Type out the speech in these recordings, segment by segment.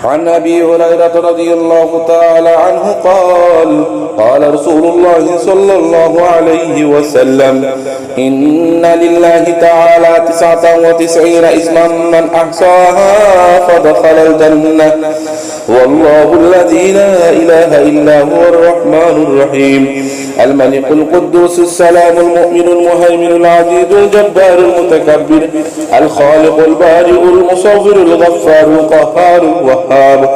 عن أبي هريرة رضي الله تعالى عنه قال قال رسول الله صلى الله عليه وسلم إن لله تعالى 99 اسما من أحصاها فدخل الجنة والله الذي لا إله إلا هو الرحمن الرحيم الملك القدوس السلام المؤمن المهيمن العزيز الجبار المتكبر الخالق البارئ المصور الغفار القهار الوهاب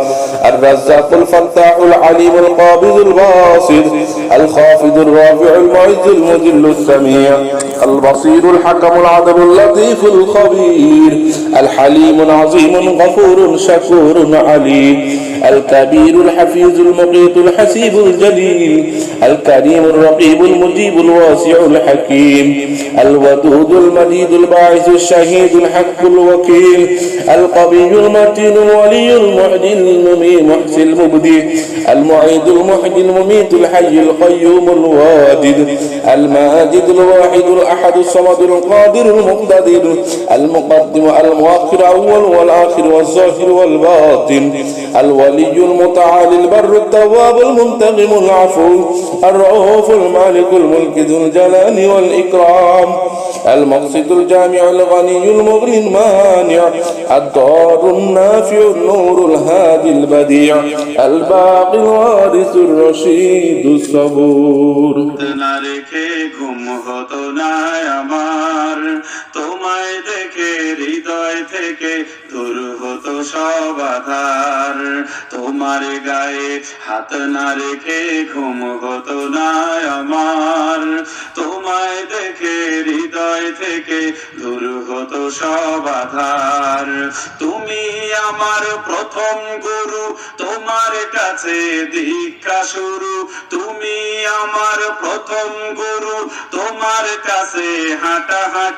الرزاق الفتاح العليم القابض الباسط الخافض الرافع المعز المذل السميع البصير الحكم العدل اللطيف الخبير الحليم العظيم غفور شكور عليم الكبير الحفيظ المقيت الحسيب الجليل الكريم الرقيب المجيب الواسع الحكيم الودود المجيد الباعث الشهيد الحق الوكيل القوي المتين الولي المعدي المحسن المبدي المعيد المحيي المميت الحي القيوم الواجد الماجد الواحد الأحد الصمد القادر المقتدر المقدم المؤخر أول والآخر والظاهر والباطن الولي المتعالي البر التواب المنتقم العفو الرؤوف المالك الملك ذو الجلال والإكرام المقصد الجامع الغني المغني المانع الضار النافع النور الهادي البديع الباقي الوارث الرشيد الصبور তোমায় দেখে হৃদয় থেকে দূর হতো সব আধার তোমার গায়ে হাত না রেখে ঘুম হতো না আমার তোমায় দেখে হৃদয় থেকে দূর হতো সব আধার তুমি আমার প্রথম গুরু তোমার কাছে দীক্ষা শুরু তুমি আমার প্রথম গুরু তোমার কাছে হাঁটাহাঁটি